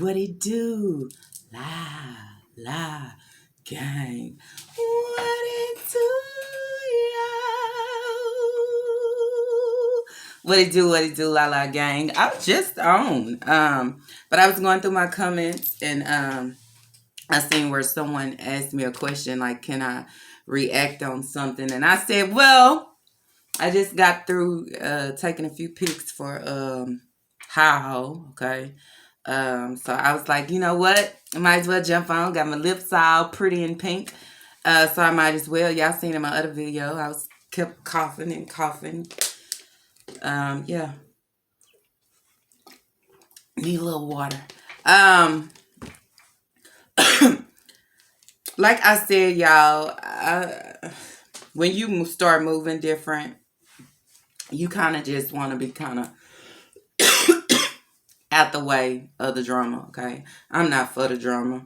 what it do? La, gang. What it do, yo? What it do, la, gang. I was just on. But I was going through my comments and I seen where someone asked me a question like, can I react on something? And I said, well, I just got through taking a few pics for How, okay? So I was like, you know what? I might as well jump on. Got my lips all pretty and pink. So I might as well. Y'all seen in my other video, I was kept coughing and coughing. Yeah. Need a little water. Like I said, y'all, when you start moving different, you kind of just want to be kind of out the way of the drama, okay? I'm not for the drama.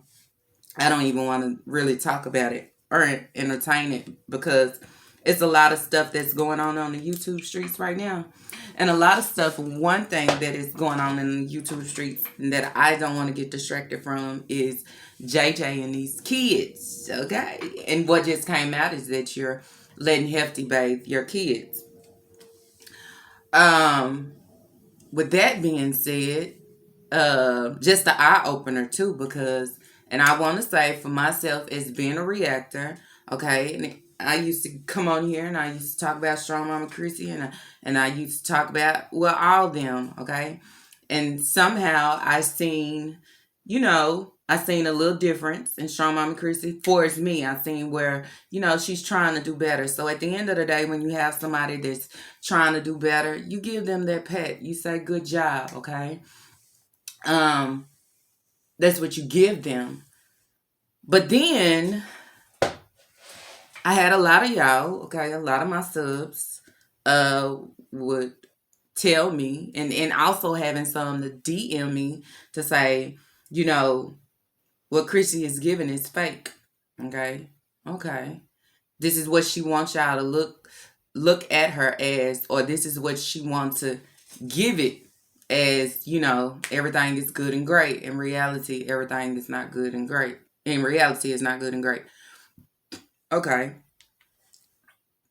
I don't even want to really talk about it or entertain it because it's a lot of stuff that's going on the YouTube streets right now. And a lot of stuff, one thing that is going on in the YouTube streets that I don't want to get distracted from is JJ and these kids, okay? And what just came out is that you're letting Hefty bathe your kids. With that being said, just the eye opener too, because, and I want to say for myself as being a reactor, okay, and I used to come on here and I used to talk about Strong Mama Chrissy and I used to talk about, well, all them, okay, and somehow I seen, I seen a little difference in Strong Mama Chrissy. For it's me, I seen where, she's trying to do better. So at the end of the day, when you have somebody that's trying to do better, you give them that pat. You say, good job, okay? That's what you give them. But then I had a lot of y'all, okay, a lot of my subs would tell me and also having some to DM me to say, what Chrissy is giving is fake. Okay. This is what she wants y'all to look at her as, or this is what she wants to give it as, everything is good and great. In reality, everything is not good and great. In reality, it's not good and great. Okay.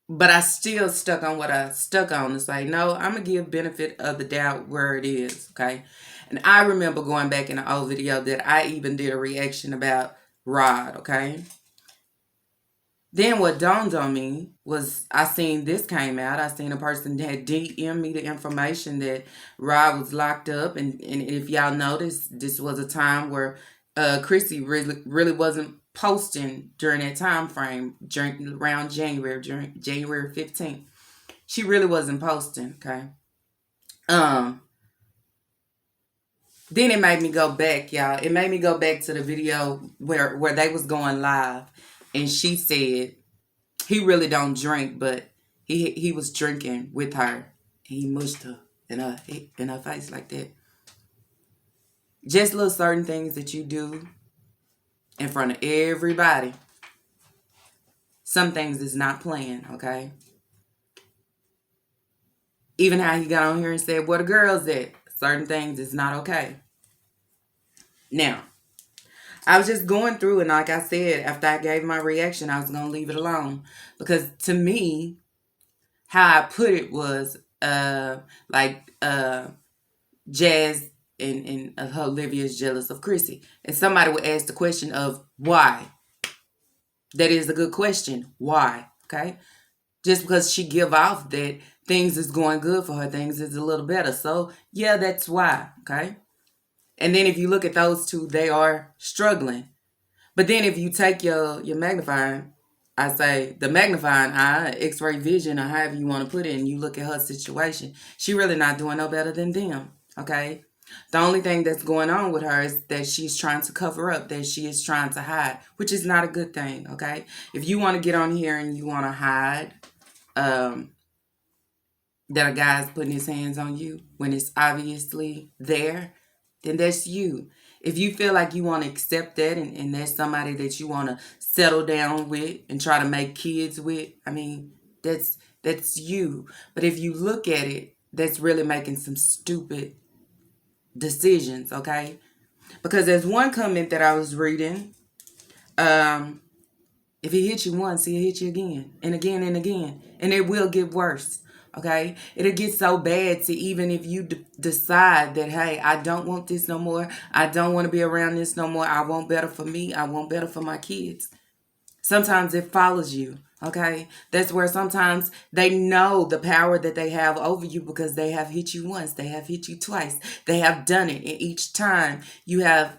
But I still stuck on what I stuck on to say, no, I'm going to give benefit of the doubt where it is. Okay. And I remember going back in the old video that I even did a reaction about Rod. Okay. Then what dawned on me was I seen this came out. I seen a person that had DM me the information that Rod was locked up. And if y'all noticed, this was a time where Chrissy really wasn't posting during that time frame, around January 15th. She really wasn't posting, okay? Then it made me go back, y'all. It made me go back to the video where they was going live. And she said, he really don't drink, but he was drinking with her. He mushed her in her face like that. Just little certain things that you do in front of everybody. Some things is not playing, okay? Even how he got on here and said, where the girls at? Certain things is not okay. Now, I was just going through, and like I said, after I gave my reaction, I was going to leave it alone. Because to me, how I put it was Jazz and Olivia's jealous of Chrissy. And somebody would ask the question of why. That is a good question. Why? Okay? Just because she give off that things is going good for her, things is a little better. So, yeah, that's why. Okay? And then if you look at those two, they are struggling. But then if you take your magnifying, I say the magnifying eye, X-ray vision, or however you want to put it, and you look at her situation, she really not doing no better than them. Okay? The only thing that's going on with her is that she's trying to cover up, that she is trying to hide, which is not a good thing, okay? If you want to get on here and you want to hide that a guy's putting his hands on you when it's obviously there, then that's you. If you feel like you want to accept that and that's somebody that you want to settle down with and try to make kids with, I mean, that's you. But if you look at it, that's really making some stupid decisions, okay? Because there's one comment that I was reading. Um, if he hits you once, he'll hit you again and again and again. And it will get worse. Okay? It'll get so bad to even if you decide that, hey, I don't want this no more. I don't want to be around this no more. I want better for me. I want better for my kids. Sometimes it follows you. Okay? That's where sometimes they know the power that they have over you because they have hit you once. They have hit you twice. They have done it. And each time you have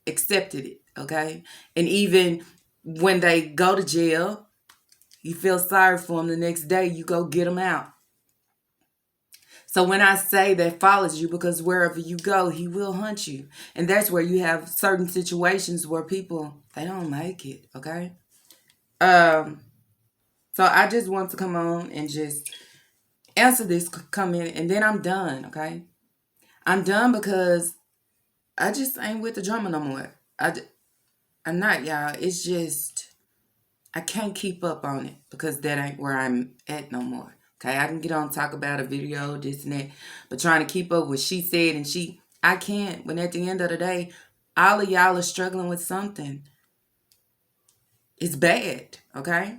accepted it. Okay? And even when they go to jail, you feel sorry for them. The next day, you go get them out. So when I say that follows you, because wherever you go, he will hunt you. And that's where you have certain situations where people, they don't make it, okay? So I just want to come on and just answer this comment, and then I'm done, okay? I'm done because I just ain't with the drama no more. I'm not, y'all. It's just, I can't keep up on it because that ain't where I'm at no more. Okay, I can get on talk about a video, this and that, but trying to keep up with she said and I can't. When at the end of the day, all of y'all are struggling with something. It's bad, okay?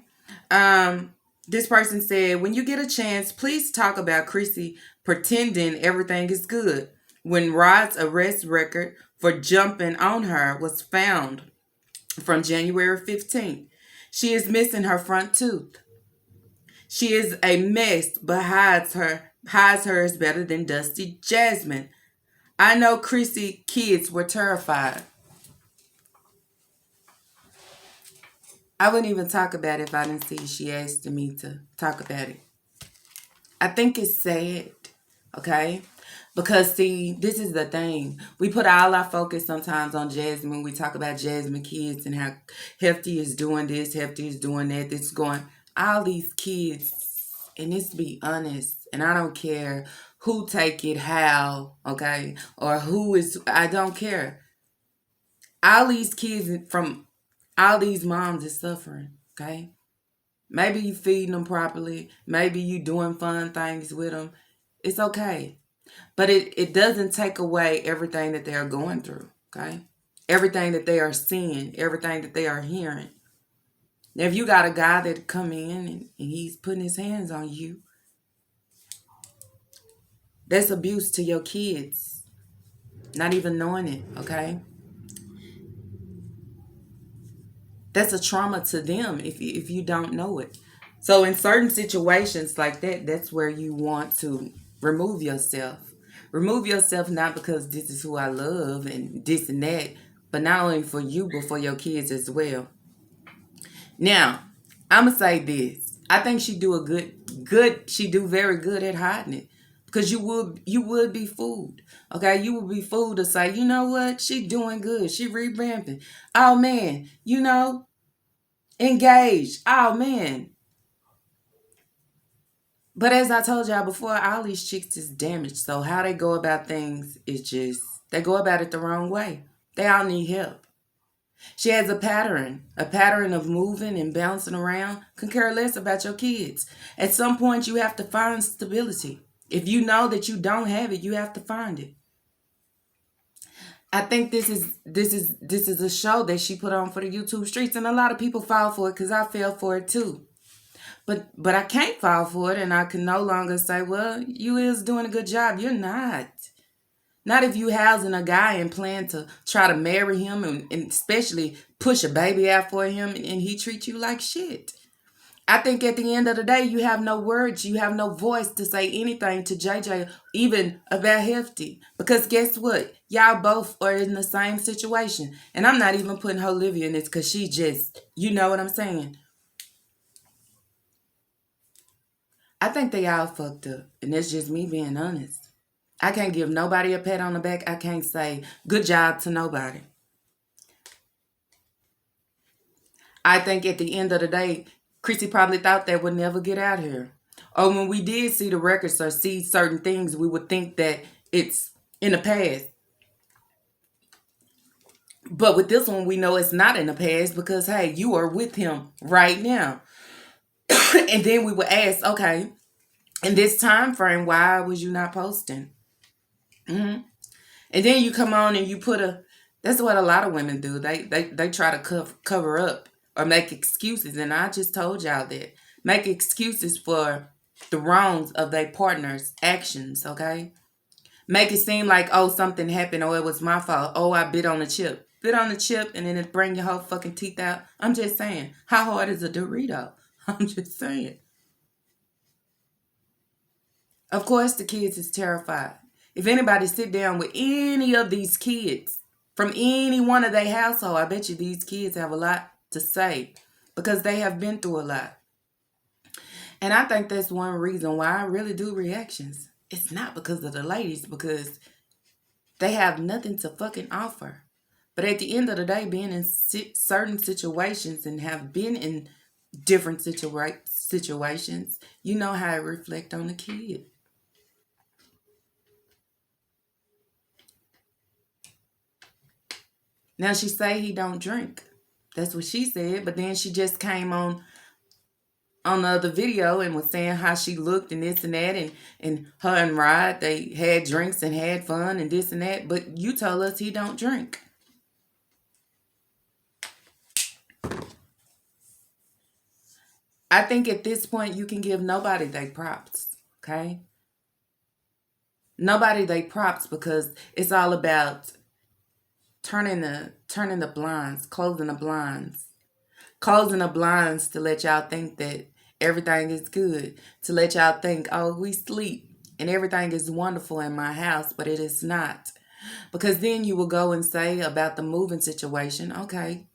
This person said, when you get a chance, please talk about Chrissy pretending everything is good when Rod's arrest record for jumping on her was found from January 15th. She is missing her front tooth. She is a mess, but hides hers better than Dusty Jasmine. I know Chrissy kids were terrified. I wouldn't even talk about it if I didn't see she asked me to talk about it. I think it's sad, okay? Because see, this is the thing. We put all our focus sometimes on Jasmine. We talk about Jasmine kids and how Hefty is doing this, Hefty is doing that. This is going. All these kids, and let's be honest, and I don't care who take it how, okay? Or who is, I don't care. All these kids from all these moms is suffering, okay? Maybe you feeding them properly. Maybe you doing fun things with them. It's okay. But it doesn't take away everything that they are going through, okay? Everything that they are seeing, everything that they are hearing. Now, if you got a guy that come in and he's putting his hands on you, that's abuse to your kids. Not even knowing it, okay? That's a trauma to them if you don't know it. So in certain situations like that, that's where you want to remove yourself. Remove yourself not because this is who I love and this and that, but not only for you, but for your kids as well. Now, I'm gonna say this. I think she do a she do very good at hiding it. Because you would be fooled. Okay, you would be fooled to say, you know what, she doing good. She revamping. Oh man, engaged. Oh man. But as I told y'all before, all these chicks is damaged. So how they go about things is just, they go about it the wrong way. They all need help. She has a pattern of moving and bouncing around. Could care less about your kids. At some point, you have to find stability. If you know that you don't have it, you have to find it. I think this is a show that she put on for the YouTube streets, and a lot of people fall for it because I fell for it too. But I can't fall for it, and I can no longer say, well, you is doing a good job. You're not. Not if you housing a guy and plan to try to marry him and especially push a baby out for him and he treats you like shit. I think at the end of the day, you have no words, you have no voice to say anything to JJ, even about Hefty. Because guess what? Y'all both are in the same situation. And I'm not even putting Olivia in this because she just, you know what I'm saying? I think they all fucked up. And that's just me being honest. I can't give nobody a pat on the back. I can't say good job to nobody. I think at the end of the day, Chrissy probably thought they would never get out here. Or when we did see the records or see certain things, we would think that it's in the past. But with this one, we know it's not in the past because, hey, you are with him right now. And then we would ask, okay, in this time frame, why was you not posting? Mm-hmm. And then you come on and you put That's what a lot of women do. They try to cover up or make excuses. And I just told y'all that. Make excuses for the wrongs of their partner's actions, okay? Make it seem like, oh, something happened, or it was my fault. Oh, I bit on the chip. Bit on the chip and then it bring your whole fucking teeth out. I'm just saying. How hard is a Dorito? I'm just saying. Of course the kids is terrified. If anybody sit down with any of these kids from any one of their household, I bet you these kids have a lot to say because they have been through a lot. And I think that's one reason why I really do reactions. It's not because of the ladies, because they have nothing to fucking offer. But at the end of the day, being in certain situations and have been in different situations, you know how it reflect on the kid. Now she say he don't drink. That's what she said. But then she just came on the other video and was saying how she looked and this and that, and her and Rod, they had drinks and had fun and this and that. But you told us he don't drink. I think at this point you can give nobody they props. Okay? Nobody they props because it's all about turning the blinds, closing the blinds to let y'all think that everything is good, to let y'all think, oh, we sleep and everything is wonderful in my house, but it is not. Because then you will go and say about the moving situation, okay,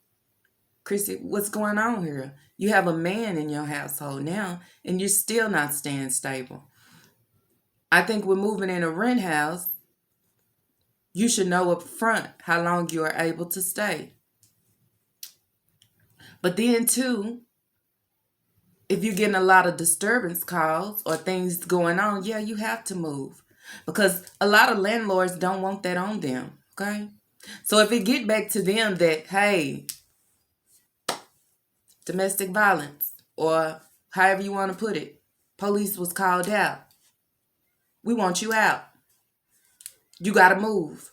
Chrissy, what's going on here? You have a man in your household now and you're still not staying stable. I think we're moving in a rent house. You should know up front how long you are able to stay. But then too, if you're getting a lot of disturbance calls or things going on, yeah, you have to move. Because a lot of landlords don't want that on them, okay? So if it get back to them that, hey, domestic violence, or however you want to put it, police was called out. We want you out. You got to move.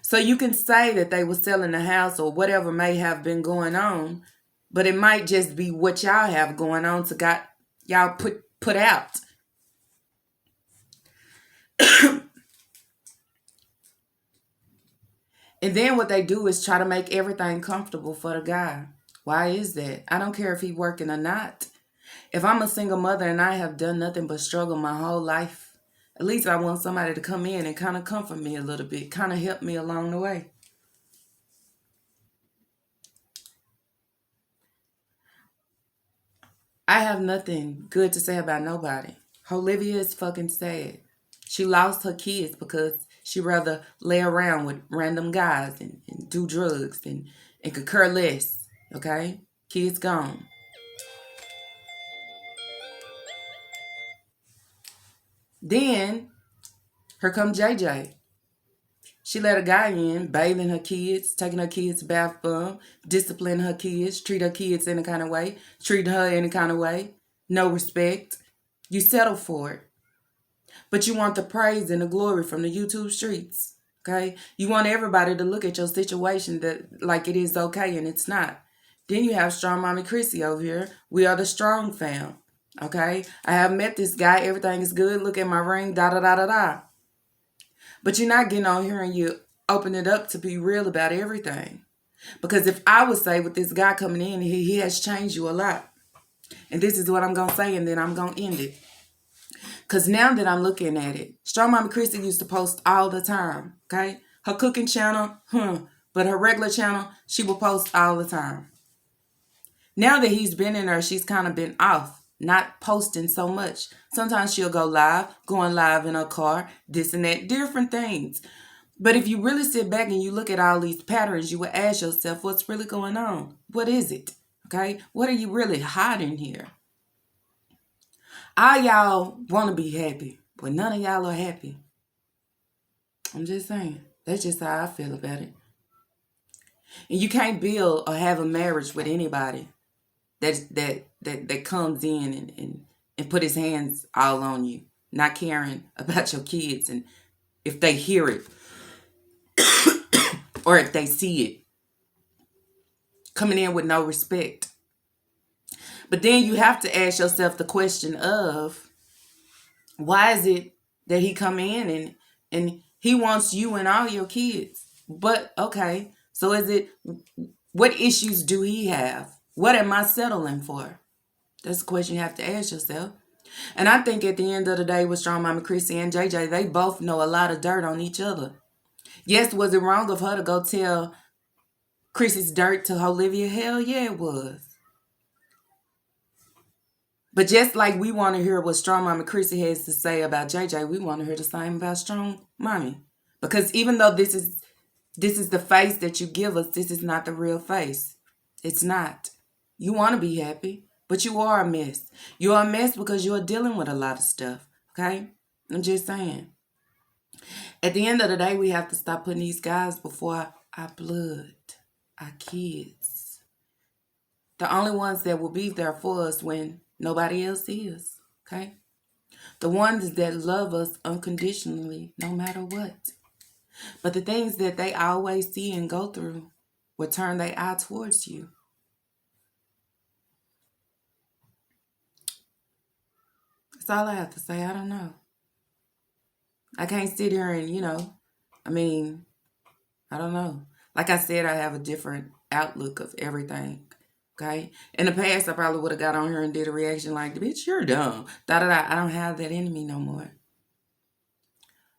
So you can say that they were selling the house or whatever may have been going on, but it might just be what y'all have going on to got y'all put out. And then what they do is try to make everything comfortable for the guy. Why is that? I don't care if he's working or not. If I'm a single mother and I have done nothing but struggle my whole life, at least I want somebody to come in and kind of comfort me a little bit, kind of help me along the way. I have nothing good to say about nobody. Olivia is fucking sad. She lost her kids because she rather lay around with random guys and do drugs and could care less. Okay? Kids gone. Then, here come JJ. She let a guy in, bathing her kids, taking her kids' bath for them, disciplining her kids, treat her kids any kind of way, treat her any kind of way. No respect. You settle for it. But you want the praise and the glory from the YouTube streets. Okay? You want everybody to look at your situation that like it is okay and it's not. Then you have Strong Mommy Chrissy over here. We are the strong fam. Okay? I have met this guy. Everything is good. Look at my ring. Da da da da da. But you're not getting on here and you open it up to be real about everything. Because if I would say with this guy coming in, he has changed you a lot. And this is what I'm going to say and then I'm going to end it. Because now that I'm looking at it, Strong Mama Chrissy used to post all the time, okay? Her cooking channel, but her regular channel, she will post all the time. Now that he's been in her, she's kind of been off, not posting so much. Sometimes she'll go live, going live in her car, this and that, different things. But if you really sit back and you look at all these patterns, you will ask yourself, what's really going on? What is it? Okay? What are you really hiding here? All y'all want to be happy, but none of y'all are happy. I'm just saying. That's just how I feel about it. And you can't build or have a marriage with anybody that comes in and put his hands all on you, not caring about your kids and if they hear it. or if they see it coming in with no respect. But then you have to ask yourself the question of, why is it that he come in and he wants you and all your kids? But okay, so is it, what issues do he have? What am I settling for? That's the question you have to ask yourself. And I think at the end of the day, with Strong Mama Chrissy and JJ, they both know a lot of dirt on each other. Yes, was it wrong of her to go tell Chrissy's dirt to Olivia? Hell yeah, it was. But just like we want to hear what Strong Mama Chrissy has to say about JJ, we want to hear the same about Strong Mommy. Because even though this is the face that you give us, this is not the real face. It's not. You want to be happy, but you are a mess. You're a mess because you're dealing with a lot of stuff. Okay? I'm just saying. At the end of the day, we have to stop putting these guys before our blood, our kids. The only ones that will be there for us when nobody else is. Okay? The ones that love us unconditionally, no matter what. But the things that they always see and go through will turn their eye towards you. That's all I have to say. I don't know. I can't sit here and, I don't know. Like I said, I have a different outlook of everything. Okay? In the past, I probably would have got on here and did a reaction like, bitch, you're dumb. Da-da-da. I don't have that in me no more.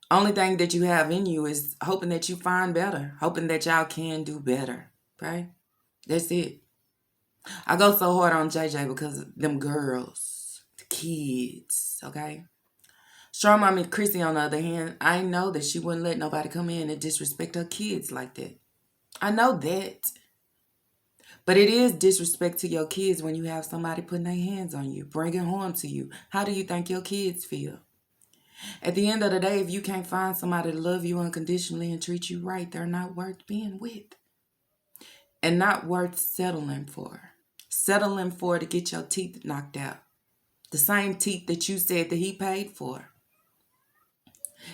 Only thing that you have in you is hoping that you find better. Hoping that y'all can do better. Okay? That's it. I go so hard on JJ because of them girls, the kids, okay? Strong Mommy Chrissy, on the other hand, I know that she wouldn't let nobody come in and disrespect her kids like that. I know that. But it is disrespect to your kids when you have somebody putting their hands on you, bringing harm to you. How do you think your kids feel? At the end of the day, if you can't find somebody to love you unconditionally and treat you right, they're not worth being with. And not worth settling for. Settling for to get your teeth knocked out. The same teeth that you said that he paid for.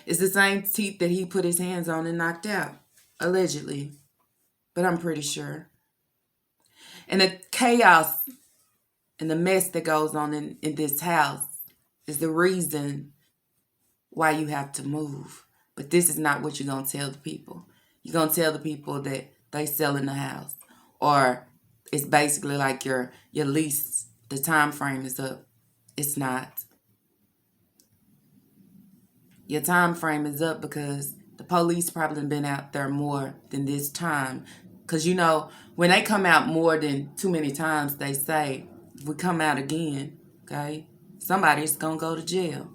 It's the same teeth that he put his hands on and knocked out. Allegedly. But I'm pretty sure. And the chaos and the mess that goes on in this house is the reason why you have to move. But this is not what you're going to tell the people. You're going to tell the people that they sell in the house. Or it's basically like your lease, the time frame is up. It's not. Your time frame is up because the police probably been out there more than this time. Because, when they come out more than too many times, they say, if we come out again, okay, somebody's going to go to jail.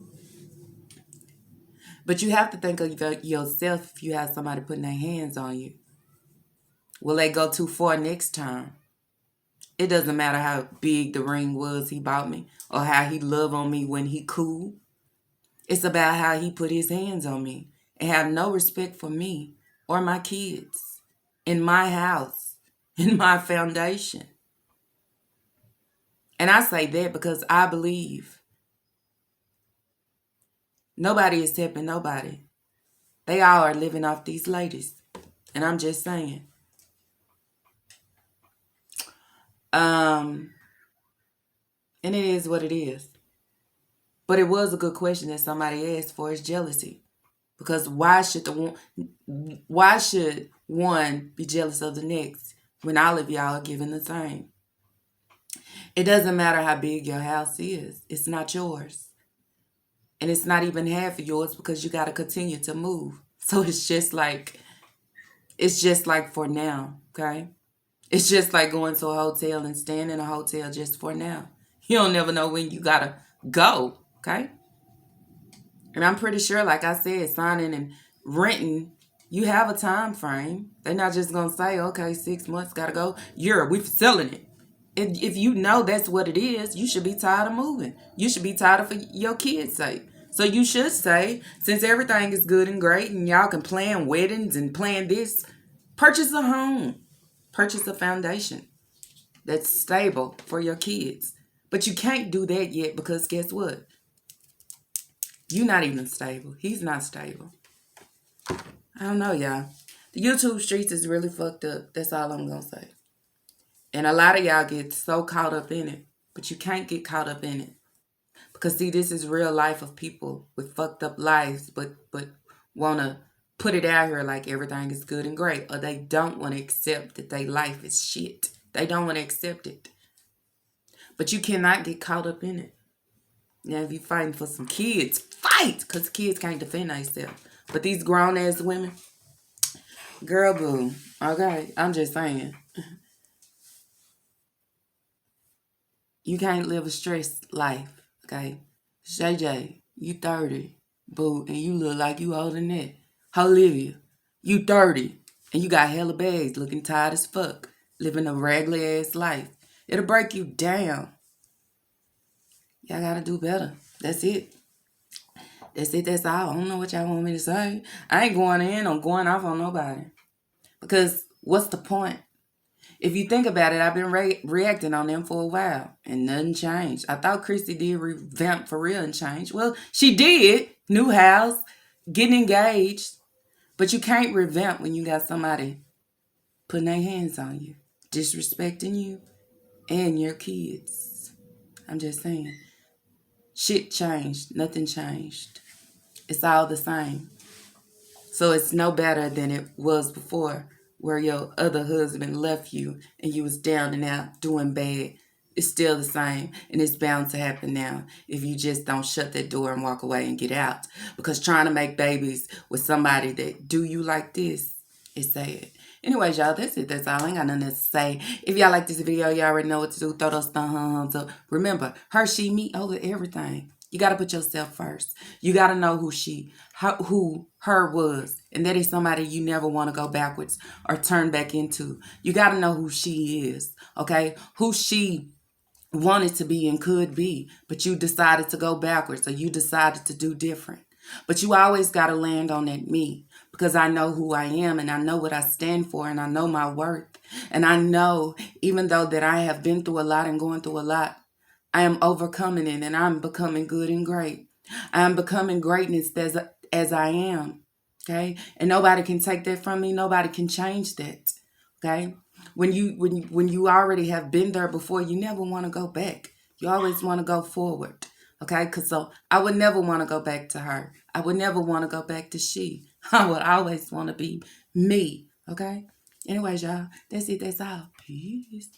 But you have to think of yourself if you have somebody putting their hands on you. Will they go too far next time? It doesn't matter how big the ring was he bought me or how he loved on me when he cool. It's about how he put his hands on me and have no respect for me or my kids in my house, in my foundation. And I say that because I believe nobody is helping nobody. They all are living off these ladies. And I'm just saying. And it is what it is. But it was a good question that somebody asked for, is jealousy. Because why should one be jealous of the next when all of y'all are given the same? It doesn't matter how big your house is. It's not yours. And it's not even half of yours because you got to continue to move. So it's just like for now, okay? It's just like going to a hotel and staying in a hotel just for now. You don't never know when you got to go, okay? And I'm pretty sure, like I said, signing and renting, you have a time frame. They're not just going to say, okay, 6 months, got to go. We're selling it. If you know that's what it is, you should be tired of moving. You should be tired of for your kids' sake. So you should say, since everything is good and great and y'all can plan weddings and plan this, purchase a home. Purchase a foundation that's stable for your kids. But you can't do that yet because guess what? You're not even stable. He's not stable. I don't know, y'all. The YouTube streets is really fucked up. That's all I'm gonna say. And a lot of y'all get so caught up in it, but you can't get caught up in it. Because see, this is real life of people with fucked up lives, but wanna put it out here like everything is good and great, or they don't want to accept that their life is shit. They don't want to accept it. But you cannot get caught up in it. Now, if you're fighting for some kids, fight! Because kids can't defend themselves. But these grown ass women, girl, boo. Okay, I'm just saying. You can't live a stressed life, okay? JJ, you 30, boo, and you look like you older than that. Olivia, you 30, and you got hella bags, looking tired as fuck, living a regular ass life. It'll break you down. Y'all gotta do better. That's it. That's it. That's all. I don't know what y'all want me to say. I ain't going in or going off on nobody. Because what's the point? If you think about it, I've been reacting on them for a while and nothing changed. I thought Christy did revamp for real and change. Well, she did. New house, getting engaged. But you can't revamp when you got somebody putting their hands on you, disrespecting you and your kids. I'm just saying. Shit changed. Nothing changed. It's all the same. So it's no better than it was before, where your other husband left you and you was down and out doing bad. It's still the same, and it's bound to happen now if you just don't shut that door and walk away and get out. Because trying to make babies with somebody that do you like this is sad. Anyways, y'all, that's it. That's all. I ain't got nothing else to say. If y'all like this video, y'all already know what to do. Throw those thumbs up. Remember, her, she, me over everything. You got to put yourself first. You got to know who her was. And that is somebody you never want to go backwards or turn back into. You got to know who she is, okay? Who she wanted to be and could be, but you decided to go backwards or you decided to do different. But you always got to land on that me, because I know who I am and I know what I stand for and I know my worth. And I know, even though that I have been through a lot and going through a lot, I am overcoming it and I'm becoming good and great. I am becoming greatness as I am. Okay? And nobody can take that from me. Nobody can change that. Okay? When you already have been there before, you never want to go back. You always want to go forward. Okay? Because so I would never want to go back to her. I would never want to go back to she. I would always want to be me. Okay? Anyways, y'all, that's it. That's all. Peace.